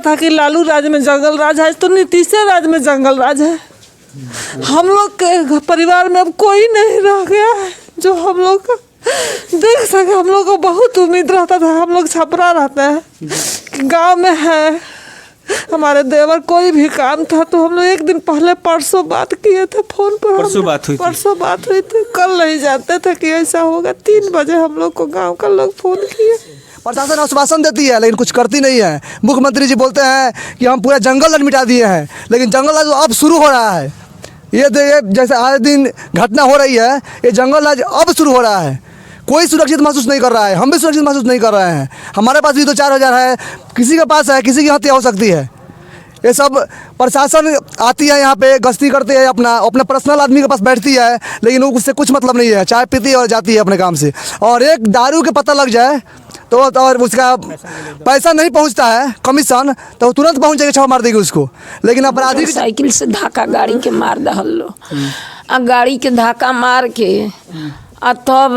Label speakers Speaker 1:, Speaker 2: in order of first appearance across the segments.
Speaker 1: था कि लालू राज में जंगल राज है, तो नीतीश राज में जंगल राज है। हम लोग के परिवार में अब कोई नहीं रह गया है जो हम लोग का देख सके। हम लोग को बहुत उम्मीद रहता था, हम लोग छपरा रहते हैं, गांव में है हमारे देवर, कोई भी काम था तो हम लोग एक दिन पहले परसों बात किए थे फोन पर।
Speaker 2: परसों बात हुई
Speaker 1: थी। कल नहीं जानते थे कि ऐसा होगा। 3 बजे हम लोग को गांव का लोग फोन किए।
Speaker 3: प्रशासन आश्वासन देती है लेकिन कुछ करती नहीं है। मुख्यमंत्री जी बोलते हैं कि हम पूरा जंगल मिटा दिए हैं, लेकिन जंगल राज अब शुरू हो रहा है। ये जैसे आए दिन घटना हो रही है, ये जंगल राज अब शुरू हो रहा है। कोई सुरक्षित महसूस नहीं कर रहा है, हम भी सुरक्षित महसूस नहीं कर रहे हैं। हमारे पास भी तो 4000 है, किसी के पास है, किसी की हत्या हो सकती है। ये सब प्रशासन आती है यहाँ पे, गश्ती करती है, अपना पर्सनल आदमी के पास बैठती है, लेकिन उससे कुछ मतलब नहीं है। चाय पीती है और जाती है अपने काम से। और एक दारू के पता लग जाए तो और उसका पैसा नहीं पहुँचता है कमीशन, तो तुरंत पहुँच जाएगी, छापा मार देगी उसको। लेकिन अपराधी
Speaker 4: साइकिल से धक्का गाड़ी के मार दहलो, गाड़ी के धक्का मार के तब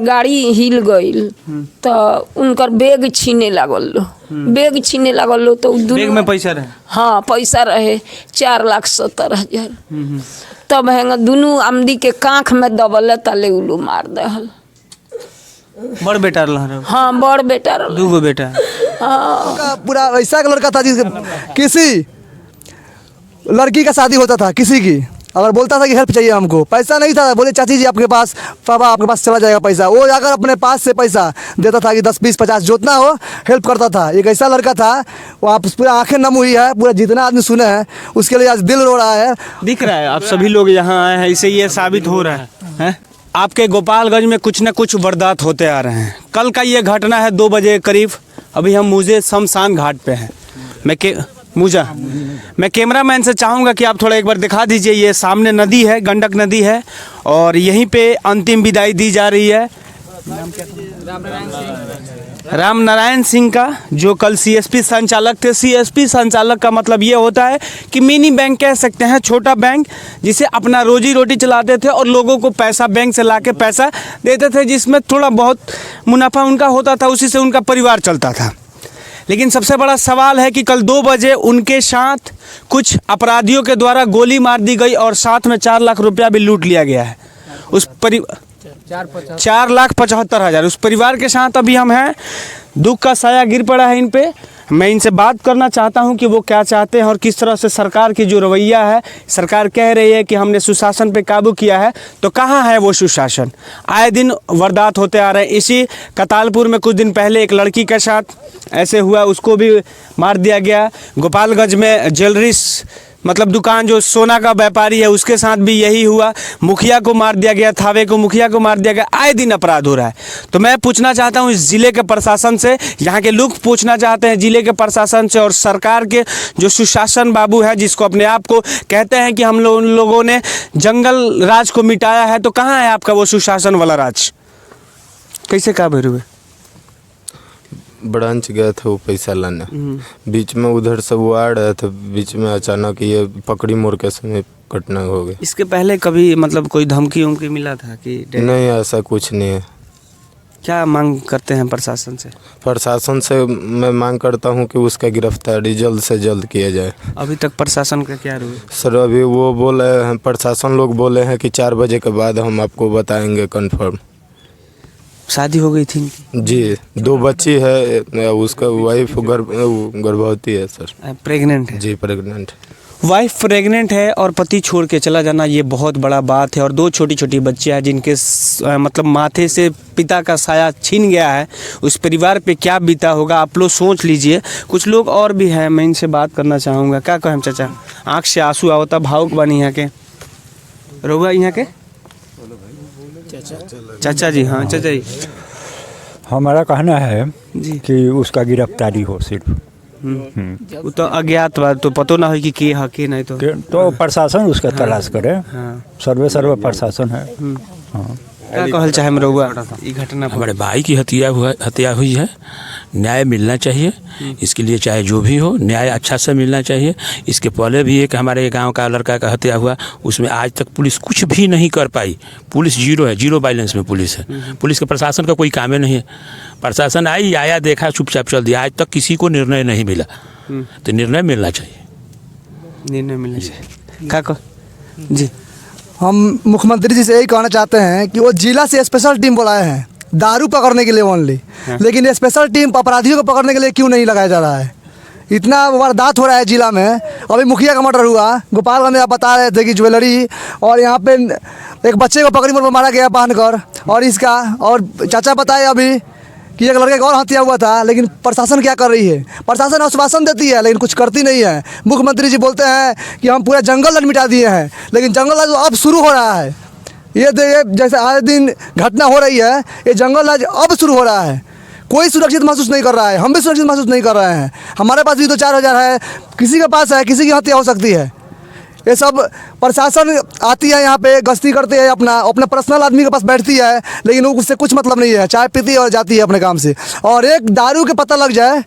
Speaker 4: गाड़ी हिल गईल तो उनकर बैग छीने लागल लो तो
Speaker 2: बैग में पैसा रहे।
Speaker 4: हाँ पैसा रहे 4,70,000। तब है दोनों आमदी के कांख में दबल तले उल्लू मार दहल।
Speaker 2: बड़ बेटा रहा।
Speaker 4: हाँ बड़ बेटा रहा,
Speaker 2: 2 बेटा।
Speaker 4: हाँ
Speaker 3: पूरा ऐसा लड़का था जिसके किसी लड़की का शादी होता था, किसी की अगर बोलता था कि हेल्प चाहिए हमको, पैसा नहीं था, बोले चाची जी आपके पास, पापा आपके पास चला जाएगा पैसा। वो जाकर अपने पास से पैसा देता था कि 10, 20, 50 जितना हो हेल्प करता था। एक ऐसा लड़का था, वो आप पूरा आंखें नम हुई है, पूरा जितना आदमी सुने हैं उसके लिए आज दिल रो रहा है।
Speaker 2: दिख रहा है आप सभी लोग यहाँ आए हैं, इससे ये साबित हो रहा है आपके गोपालगंज में कुछ न कुछ वारदात होते आ रहे हैं। कल का ये घटना है 2 बजे करीब। अभी हम मुझे शमशान घाट पे हैं। मैं कैमरामैन से चाहूँगा कि आप थोड़ा एक बार दिखा दीजिए। ये सामने नदी है, गंडक नदी है, और यहीं पे अंतिम विदाई दी जा रही है राम नारायण सिंह का, जो कल सीएसपी संचालक थे। सीएसपी संचालक का मतलब ये होता है कि मिनी बैंक कह सकते हैं, छोटा बैंक जिसे अपना रोजी रोटी चलाते थे और लोगों को पैसा बैंक से लाके पैसा देते थे, जिसमें थोड़ा बहुत मुनाफा उनका होता था, उसी से उनका परिवार चलता था। लेकिन सबसे बड़ा सवाल है कि कल 2 बजे उनके साथ कुछ अपराधियों के द्वारा गोली मार दी गई और साथ में 4 लाख रुपया भी लूट लिया गया है। उस 4,75,000 उस परिवार के साथ अभी हम हैं। दुख का साया गिर पड़ा है इन पे। मैं इनसे बात करना चाहता हूं कि वो क्या चाहते हैं और किस तरह से सरकार की जो रवैया है, सरकार कह रही है कि हमने सुशासन पे काबू किया है, तो कहाँ है वो सुशासन? आए दिन वारदात होते आ रहे हैं। इसी कतालपुर में कुछ दिन पहले एक लड़की के साथ ऐसे हुआ, उसको भी मार दिया गया। गोपालगंज में ज्वेलरी मतलब दुकान जो सोना का व्यापारी है उसके साथ भी यही हुआ। मुखिया को मार दिया गया, थावे को मुखिया को मार दिया गया। आए दिन अपराध हो रहा है। तो मैं पूछना चाहता हूँ इस ज़िले के प्रशासन से, यहाँ के लोग पूछना चाहते हैं ज़िले के प्रशासन से और सरकार के जो सुशासन बाबू है, जिसको अपने आप को कहते हैं कि हम लोगों ने जंगल राज को मिटाया है, तो कहाँ है आपका वो सुशासन वाला राज? कैसे काबू हुए?
Speaker 5: ब्रांच गया था वो पैसा लाने, बीच में उधर से वो आ रहे थे, बीच में अचानक ये पकड़ी मोड़ के समय घटना हो गई।
Speaker 2: इसके पहले कभी मतलब कोई धमकी उमकी मिला था कि?
Speaker 5: नहीं, ऐसा कुछ नहीं है।
Speaker 2: क्या मांग करते हैं प्रशासन से?
Speaker 5: प्रशासन से मैं मांग करता हूं कि उसका गिरफ्तारी जल्द से जल्द किया जाए।
Speaker 2: अभी तक प्रशासन का क्या रूल?
Speaker 5: सर अभी वो बोले हैं, प्रशासन लोग बोले हैं कि 4 बजे के बाद हम आपको बताएंगे कंफर्म।
Speaker 2: शादी हो गई थी इनकी?
Speaker 5: जी, 2 बच्ची है, उसका वाइफ गर्भवती है सर।
Speaker 2: प्रेग्नेंट है?
Speaker 5: जी प्रेग्नेंट।
Speaker 2: वाइफ प्रेग्नेंट है और पति छोड़ के चला जाना, ये बहुत बड़ा बात है। और 2 छोटी छोटी बच्चियाँ हैं जिनके मतलब माथे से पिता का साया छीन गया है। उस परिवार पे क्या बीता होगा आप लोग सोच लीजिए। कुछ लोग और भी हैं, मैं इनसे बात करना चाहूँगा। क्या कहें चाचा? आँख से आंसू आवता, भावुक बनी यहाँ के रहुआ, यहाँ के चाचा जी। हाँ चाचा जी,
Speaker 6: हमारा कहना है
Speaker 2: जी
Speaker 6: कि उसका गिरफ्तारी हो सिर्फ।
Speaker 2: वो तो अज्ञात बात, तो पतो ना हो कि के है के नहीं,
Speaker 6: तो प्रशासन उसका तलाश करे।
Speaker 2: हाँ।
Speaker 6: सर्वे प्रशासन है। हाँ।
Speaker 2: क्या कहल चाहे रहुआ ये घटना?
Speaker 7: हमारे भाई की हत्या हुई है, न्याय मिलना चाहिए। इसके लिए चाहे जो भी हो, न्याय अच्छा से मिलना चाहिए। इसके पहले भी एक हमारे गांव का लड़का का हत्या हुआ, उसमें आज तक पुलिस कुछ भी नहीं कर पाई। पुलिस जीरो है, जीरो बैलेंस में पुलिस है। पुलिस के प्रशासन का कोई काम नहीं है। प्रशासन आया देखा, चुपचाप चल दिया। आज तक किसी को निर्णय नहीं मिला। तो निर्णय मिलना चाहिए।
Speaker 2: निर्णय मिलना चाहिए। क्या कहो जी?
Speaker 3: हम मुख्यमंत्री जी से यही कहना चाहते हैं कि वो जिला से स्पेशल टीम बुलाए हैं दारू पकड़ने के लिए ओनली, लेकिन ये स्पेशल टीम अपराधियों को पकड़ने के लिए क्यों नहीं लगाया जा रहा है? इतना वारदात हो रहा है जिला में। अभी मुखिया का मर्डर हुआ गोपालगंज में, आप बता रहे थे कि ज्वेलरी, और यहाँ पे एक बच्चे को पकड़ी मोड़ पर मारा गया बांधकर, और इसका, और चाचा बताए अभी कि एक लड़के का और हत्या हुआ था। लेकिन प्रशासन क्या कर रही है? प्रशासन आश्वासन देती है लेकिन कुछ करती नहीं है। मुख्यमंत्री जी बोलते हैं कि हम पूरा जंगल मिटा दिए हैं, लेकिन जंगल राज अब शुरू हो रहा है। ये जैसे आज दिन घटना हो रही है, ये जंगल राज अब शुरू हो रहा है। कोई सुरक्षित महसूस नहीं कर रहा है, हम भी सुरक्षित महसूस नहीं कर रहे हैं। हमारे पास भी तो 4000 है, किसी के पास है, किसी की हत्या हो सकती है। ये सब प्रशासन आती है यहाँ पे, गश्ती करते हैं, अपना पर्सनल आदमी के पास बैठती है, लेकिन उससे कुछ मतलब नहीं है। चाय पीती है और जाती है अपने काम से। और एक दारू के पता लग जाए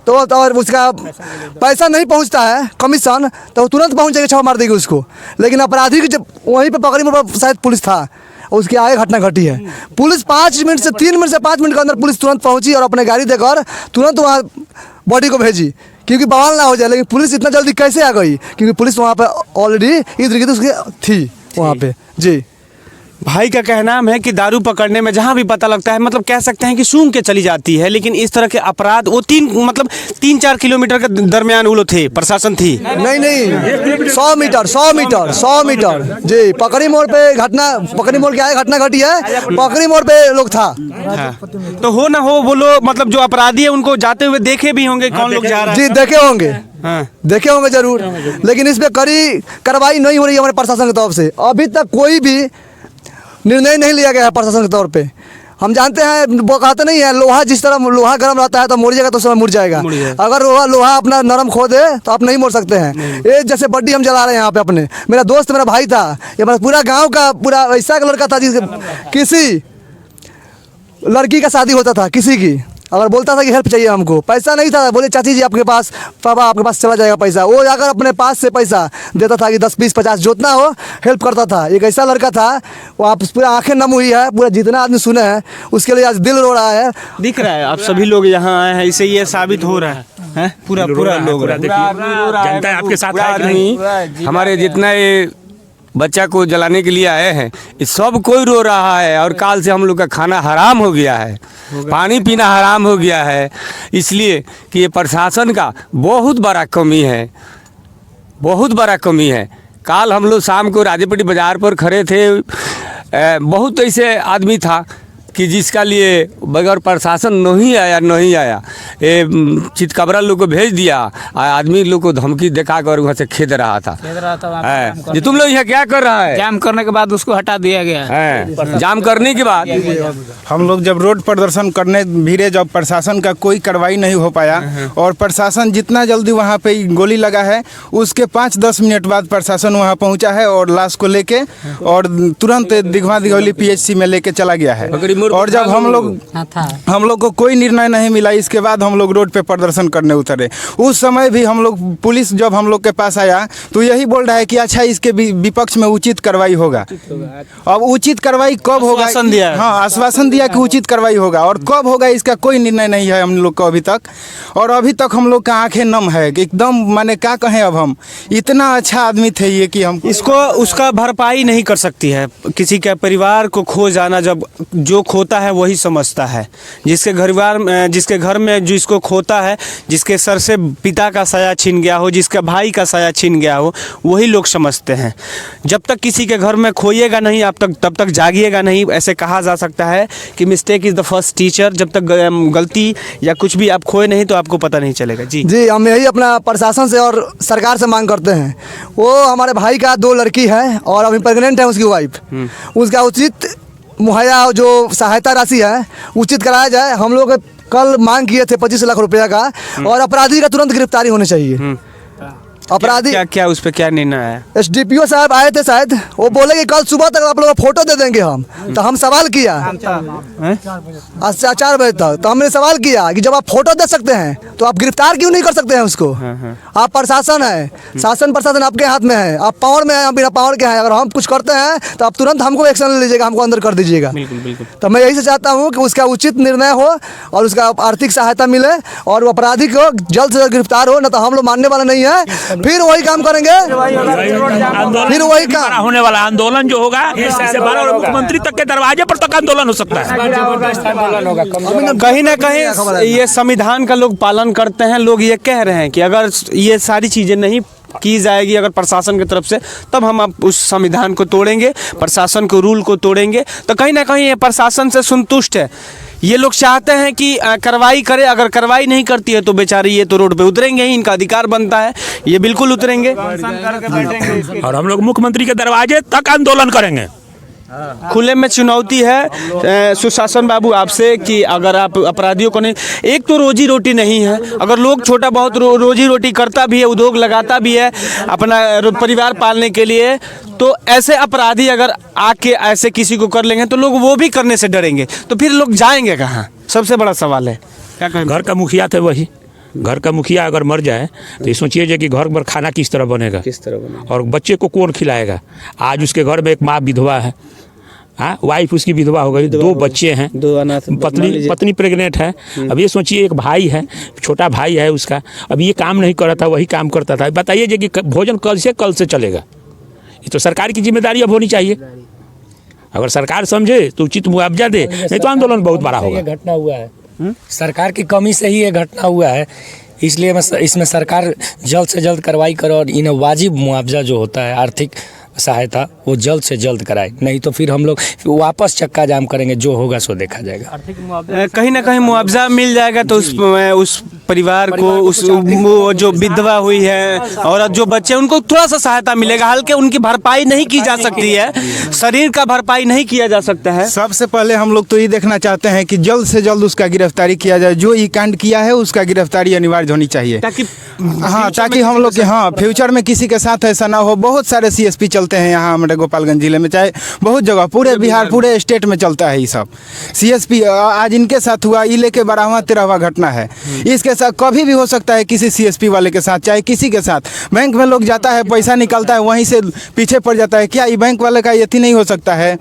Speaker 3: तो और उसका पैसा नहीं पहुँचता है कमीशन, तो तुरंत पहुँच जाएगी, छापा मार देगी उसको। लेकिन अपराधी की जब वहीं पर पकड़ी मोड़ पर शायद पुलिस था, उसके आगे घटना घटी है। पुलिस 3 मिनट से 5 मिनट के अंदर पुलिस तुरंत पहुंची और अपने गाड़ी देकर तुरंत वहाँ बॉडी को भेजी, क्योंकि बवाल ना हो जाए। लेकिन पुलिस इतना जल्दी कैसे आ गई? क्योंकि पुलिस वहाँ पे ऑलरेडी इधर की उसकी थी वहाँ पे। जी
Speaker 2: भाई का कहना है कि दारू पकड़ने में जहाँ भी पता लगता है, मतलब कह सकते हैं कि सूंघ के चली जाती है। लेकिन इस तरह के अपराध वो 3-4 किलोमीटर के दरमियान वो लोग थे, प्रशासन थी।
Speaker 3: नहीं 100 मीटर जी, पकड़ी मोड़ पे घटना, पकड़ी मोड़ के आगे घटना घटी है, पकड़ी मोड़ पे लोग था।
Speaker 2: हाँ। तो हो ना हो वो लोग, मतलब जो अपराधी है उनको जाते हुए देखे भी होंगे, कौन लोग जा रहा है?
Speaker 3: जी देखे होंगे,
Speaker 2: हाँ।
Speaker 3: देखे होंगे जरूर, लेकिन इस पे कड़ी कार्रवाई नहीं हो रही है हमारे प्रशासन की तरफ से। अभी तक कोई भी निर्णय नहीं लिया गया है प्रशासन के तौर पे। हम जानते हैं, वो कहते नहीं है, लोहा जिस तरह लोहा गर्म रहता है तो मुड़ जाएगा, तो समय मुड़ जाएगा। अगर लोहा अपना नरम खो दे तो आप नहीं मोड़ सकते हैं। ये जैसे बड्डी हम जला रहे हैं यहाँ पे अपने, मेरा दोस्त मेरा भाई था, ये मेरा पूरा गांव का पूरा ऐसा का लड़का था जिसके किसी लड़की का शादी होता था, किसी की, अगर बोलता था कि हेल्प चाहिए हमको, पैसा नहीं था, बोले चाची जी आपके पास, पापा आपके पास चला जाएगा पैसा, वो जाकर अपने पास से पैसा देता था कि 10, 20, 50 जितना हो हेल्प करता था। एक ऐसा लड़का था, वो आप पूरा आंखें नम हुई है, पूरा जितना आदमी सुने हैं उसके लिए आज दिल रो रहा है।
Speaker 2: दिख रहा है आप सभी लोग यहाँ आए हैं, इससे ये साबित हो रहा है पूरा लोग
Speaker 7: जनता आपके साथ है कि नहीं?
Speaker 8: हमारे जितना ये बच्चा को जलाने के लिए आए हैं, ये सब कोई रो रहा है। और काल से हम लोग का खाना हराम हो गया है, पानी पीना हराम हो गया है, इसलिए कि ये प्रशासन का बहुत बड़ा कमी है, बहुत बड़ा कमी है। काल हम लोग शाम को राजेपट्टी बाज़ार पर खड़े थे, बहुत ऐसे आदमी था कि जिसका लिए बगैर प्रशासन नहीं आया, ये चितकबरा लोग को भेज दिया, आदमी लोग को धमकी दिखा कर वहाँ से खेद रहा था जी, तुम लोग यहाँ क्या कर रहा है?
Speaker 9: जाम करने के बाद उसको हटा दिया गया
Speaker 8: है। जाम करने के बाद
Speaker 10: हम लोग जब रोड प्रदर्शन करने भिड़े, जब प्रशासन का कोई कार्रवाई नहीं हो पाया, और प्रशासन जितना जल्दी वहाँ पे गोली लगा है, उसके 5-10 मिनट बाद प्रशासन वहाँ पहुँचा है और लाश को लेके और तुरंत दिघवा दिघौली PHC में लेके चला गया है। और जब हम लोग को कोई निर्णय नहीं मिला, इसके बाद हम लोग रोड पे प्रदर्शन करने उतरे। उस समय भी हम लोग, पुलिस जब हम लोग के पास आया तो यही बोल रहा है कि अच्छा इसके विपक्ष में उचित कार्रवाई होगा। अब उचित कार्रवाई कब होगा? हाँ, आश्वासन दिया कि उचित कार्रवाई होगा, और कब होगा इसका कोई निर्णय नहीं है हम लोग को अभी तक। और अभी तक हम लोग का आंखें नम है एकदम, माने क्या कहें। अब हम इतना अच्छा आदमी थे ये कि हम
Speaker 2: इसको उसका भरपाई नहीं कर सकती है। किसी के परिवार को खो जाना, जब जो खोता है वही समझता है। जिसके घर में जिसको खोता है, जिसके सर से पिता का साया छीन गया हो, जिसके भाई का साया छीन गया हो, वही लोग समझते हैं। जब तक किसी के घर में खोइएगा नहीं तब तक जागिएगा नहीं। ऐसे कहा जा सकता है कि mistake is the first teacher. जब तक गलती या कुछ भी आप खोए नहीं तो आपको पता नहीं चलेगा। जी
Speaker 3: हम यही अपना प्रशासन से और सरकार से मांग करते हैं। वो हमारे भाई का 2 लड़की है और अभी प्रेग्नेंट है उसकी वाइफ, उसका उचित मुहैया जो सहायता राशि है उचित कराया जाए। हम लोग कल मांग किए थे 25 लाख रुपया का, और अपराधी का तुरंत गिरफ्तारी होनी चाहिए। अपराधी
Speaker 2: क्या क्या उस पर क्या निर्णय आया?
Speaker 3: SDPO साहब आए थे शायद, वो बोले कि कल सुबह तक आप लोगों को फोटो दे देंगे हम। तो हम सवाल किया आज 4 बजे तक, तो हमने सवाल किया कि जब आप फोटो दे सकते हैं तो आप गिरफ्तार क्यों नहीं कर सकते हैं उसको? आप प्रशासन है, शासन प्रशासन आपके हाथ में है, आप पावर में हैं, हम बिना पावर के हैं। अगर हम कुछ करते हैं तो आप तुरंत हमको एक्शन ले लीजिएगा, हमको अंदर कर दीजिएगा। तो मैं यही से चाहता हूँ कि उसका उचित निर्णय हो और उसका आर्थिक सहायता मिले और वो अपराधी को जल्द से जल्द गिरफ्तार हो, न तो हम लोग मानने वाले नहीं है। फिर वही काम करेंगे, फिर वही काम
Speaker 7: होने वाला आंदोलन जो होगा इससे बड़ा मुख्यमंत्री तक के दरवाजे पर तक आंदोलन हो सकता है।
Speaker 2: कहीं ना कहीं ये संविधान का लोग पालन करते हैं। लोग ये कह रहे हैं कि अगर ये सारी चीज़ें नहीं की जाएगी अगर प्रशासन की तरफ से, तब हम उस संविधान को तोड़ेंगे, प्रशासन को रूल को तोड़ेंगे। तो कहीं ना कहीं ये प्रशासन से संतुष्ट है। ये लोग चाहते हैं कि कार्रवाई करे, अगर कार्रवाई नहीं करती है तो बेचारे ये तो रोड पे उतरेंगे ही, इनका अधिकार बनता है, ये बिल्कुल उतरेंगे
Speaker 7: और हम लोग मुख्यमंत्री के दरवाजे तक आंदोलन करेंगे।
Speaker 2: खुले में चुनौती है सुशासन बाबू आपसे कि अगर आप अपराधियों को नहीं, एक तो रोजी रोटी नहीं है, अगर लोग छोटा बहुत रोजी रोटी करता भी है, उद्योग लगाता भी है अपना परिवार पालने के लिए, तो ऐसे अपराधी अगर आके ऐसे किसी को कर लेंगे तो लोग वो भी करने से डरेंगे, तो फिर लोग जाएंगे कहाँ? सबसे बड़ा सवाल है। क्या कहें?
Speaker 7: घर का मुखिया थे वही, घर का मुखिया अगर मर जाए तो ये सोचिए कि घर पर खाना किस तरह बनेगा, और बच्चे को कौन खिलाएगा? आज उसके घर में एक माँ विधवा है, हाँ, वाइफ उसकी विधवा हो गई, 2 बच्चे हैं, पत्नी प्रेग्नेंट है। अब ये सोचिए एक भाई है, छोटा भाई है उसका, अब ये काम नहीं कर रहा था, वही काम करता था। बताइए जी कि भोजन कल से चलेगा? ये तो सरकार की जिम्मेदारी अब होनी चाहिए। अगर सरकार समझे तो उचित मुआवजा दे, नहीं तो आंदोलन बहुत बड़ा होगा।
Speaker 9: घटना हुआ है, सरकार की कमी से ही ये घटना हुआ है, इसलिए इसमें सरकार जल्द से जल्द कार्रवाई करे और इन्हें वाजिब मुआवजा जो होता है, आर्थिक सहायता, वो जल्द से जल्द कराए, नहीं तो फिर हम लोग वापस चक्का जाम करेंगे, जो होगा सो देखा जाएगा।
Speaker 2: कहीं ना कहीं मुआवजा मिल जाएगा तो उस परिवार को, वो जो विधवा हुई है और जो बच्चे, उनको थोड़ा सा सहायता मिलेगा। हल्के उनकी भरपाई नहीं की जा सकती है, शरीर का भरपाई नहीं किया जा सकता है।
Speaker 10: सबसे पहले हम लोग तो ये देखना चाहते हैं कि जल्द से जल्द उसका गिरफ्तारी किया जाए, जो ये कांड किया है उसका गिरफ्तारी अनिवार्य होनी चाहिए, ताकि हम लोग के फ्यूचर में किसी के साथ ऐसा ना हो। बहुत सारे CSP चलते हैं यहाँ हमारे गोपालगंज जिले में, चाहे बहुत जगह, पूरे बिहार, पूरे स्टेट में चलता है ये सब। CSP आज इनके साथ हुआ, ये लेके 12वां 13वां घटना है। इसके साथ कभी भी हो सकता है किसी CSP वाले के साथ, चाहे किसी के साथ। बैंक में लोग जाता है, पैसा निकलता है, वहीं से पीछे पड़ जाता है। क्या ये बैंक वाले का यति नहीं हो सकता है?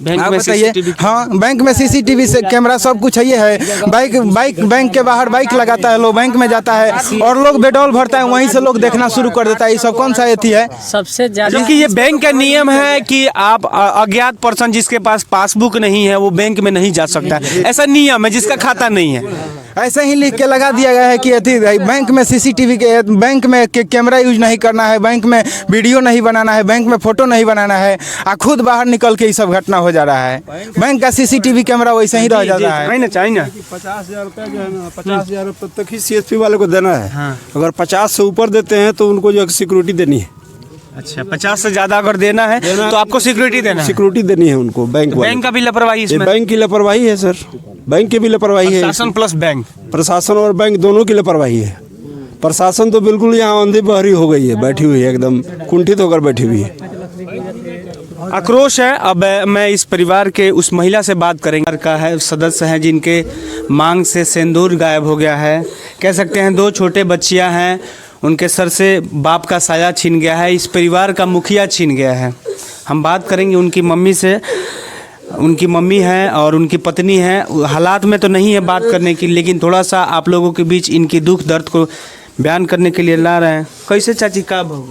Speaker 2: बैंक में
Speaker 10: बताइए। हाँ, बैंक में CCTV से कैमरा सब कुछ है, ये है। बैंक के बाहर बाइक लगाता है, लोग बैंक में जाता है और लोग पेट्रोल भरता है, वहीं से लोग देखना शुरू कर देता है। ये सब कौन सा एथी है?
Speaker 9: सबसे ज्यादा
Speaker 2: क्योंकि ये बैंक का नियम है कि आप अज्ञात पर्सन जिसके पास पासबुक नहीं है वो बैंक में नहीं जा सकता है, ऐसा नियम है। जिसका खाता नहीं है
Speaker 10: ऐसे ही लिख के लगा दिया गया है कि बैंक में CCTV के, बैंक में कैमरा यूज नहीं करना है, बैंक में वीडियो नहीं बनाना है, बैंक में फोटो नहीं बनाना है, और खुद बाहर निकल के ये सब घटना हो जा रहा है। बैंक का CCTV कैमरा वैसे ही रह जाता है।
Speaker 2: चाहिए
Speaker 11: 50,000 रुपया जो है ना, 50,000 रुपये तक ही CSP वाले को देना है। हाँ। अगर 50 से ऊपर देते हैं तो उनको जो सिक्योरिटी देनी है।
Speaker 2: अच्छा, 50 से ज्यादा अगर देना है तो आपको सिक्योरिटी देनी है उनको। बैंक का भी लापरवाही इसमें?
Speaker 11: बैंक की लापरवाही है सर, बैंक की भी लापरवाही है।
Speaker 2: प्रशासन प्लस बैंक,
Speaker 11: प्रशासन और बैंक दोनों की लापरवाही है। प्रशासन तो बिल्कुल यहाँ अंधी बहरी हो गई है, बैठी हुई है, एकदम कुंठित होकर बैठी हुई है।
Speaker 2: आक्रोश है। अब मैं इस परिवार के उस महिला से बात करेंगे का है, सदस्य हैं जिनके मांग से सिंदूर गायब हो गया है। कह सकते हैं 2 छोटे बच्चियां हैं, उनके सर से बाप का साया छीन गया है, इस परिवार का मुखिया छीन गया है। हम बात करेंगे उनकी मम्मी से, उनकी मम्मी है और उनकी पत्नी है। हालात में तो नहीं है बात करने की, लेकिन थोड़ा सा आप लोगों के बीच इनकी दुख दर्द को बयान करने के लिए ला रहे हैं। कैसे चाची का भोग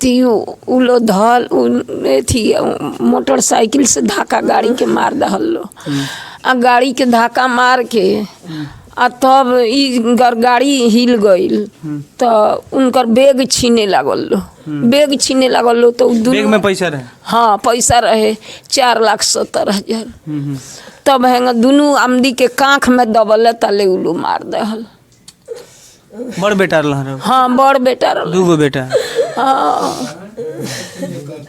Speaker 4: थी उलो धल थी मोटरसाइकिल से धक्का गाड़ी के मार दहल लो, आ गाड़ी के धक्का मार के आ तब गाड़ी हिल गईल तो उनकर बैग छीने लागल लो, बैग छीने लागल लो। तो
Speaker 2: बैग में पैसा रहे?
Speaker 4: हाँ, पैसा रहे 4,70,000। तब है दोनों आमदी के कांख में दबल ताले उलू मार दहल।
Speaker 2: बड़ बेटा रहा? हाँ,
Speaker 4: बड़ बेटा रहा।
Speaker 2: 2 बेटा?
Speaker 4: हाँ।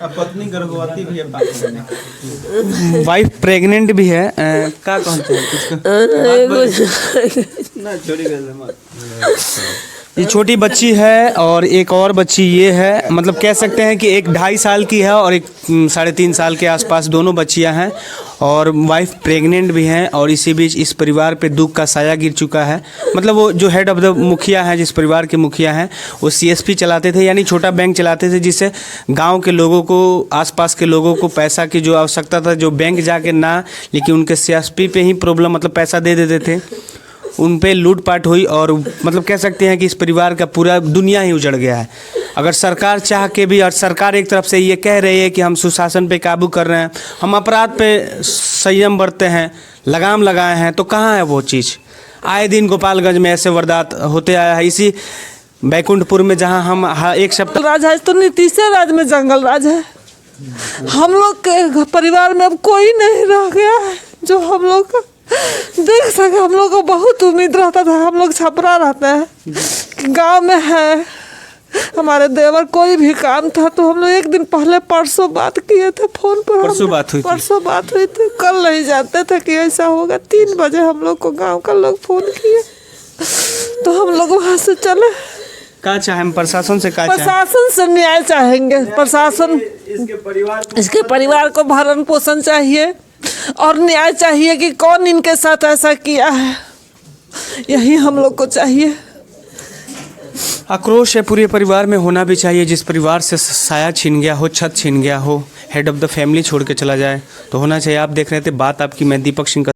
Speaker 2: पत्नी गर्भवती भी है, वाइफ प्रेग्नेंट भी है। क्या कहते हैं ये छोटी बच्ची है और एक और बच्ची ये है, मतलब कह सकते हैं कि एक 2.5 साल की है और एक 3.5 साल के आसपास दोनों बच्चियां हैं और वाइफ प्रेग्नेंट भी हैं। और इसी बीच इस परिवार पे दुख का साया गिर चुका है। मतलब वो जो हेड ऑफ द मुखिया हैं, जिस परिवार के मुखिया हैं, वो CSP चलाते थे, यानी छोटा बैंक चलाते थे, जिससे गांव के लोगों को, आसपास के लोगों को पैसा की जो आवश्यकता था, जो बैंक जाके ना, लेकिन उनके CSP पे ही प्रॉब्लम, मतलब पैसा दे देते थे, उन पे लूटपाट हुई। और मतलब कह सकते हैं कि इस परिवार का पूरा दुनिया ही उजड़ गया है। अगर सरकार चाह के भी, और सरकार एक तरफ से ये कह रही है कि हम सुशासन पे काबू कर रहे हैं, हम अपराध पे संयम बरतते हैं, लगाम लगाए हैं, तो कहाँ है वो चीज़? आए दिन गोपालगंज में ऐसे वारदात होते आया है। इसी बैकुंठपुर में जहाँ हम एक सप्ताह
Speaker 1: राज है तो नीतीश राज में जंगल राज है। हम लोग के परिवार में अब कोई नहीं रह गया है जो हम लोग का देख सके। हम लोग को बहुत उम्मीद रहता था, हम लोग छपरा रहते हैं, गांव में है हमारे देवर, कोई भी काम था तो हम लोग एक दिन पहले परसों बात किए थे फोन पर।
Speaker 2: परसों बात हुई थी।
Speaker 1: कल नहीं जानते थे कि ऐसा होगा। 3 बजे हम लोग को गांव का लोग फोन किए तो हम लोग वहाँ से चले।
Speaker 2: क्या चाहे हम प्रशासन से?
Speaker 1: प्रशासन से न्याय चाहेंगे। प्रशासन इसके परिवार को भरण पोषण चाहिए और न्याय चाहिए कि कौन इनके साथ ऐसा किया है, यही हम लोग को चाहिए।
Speaker 2: आक्रोश है पूरे परिवार में होना भी चाहिए। जिस परिवार से साया छीन गया हो, छत छीन गया हो, हेड ऑफ द फैमिली छोड़ के चला जाए तो होना चाहिए। आप देख रहे थे बात आपकी, मैं दीपक सिंह।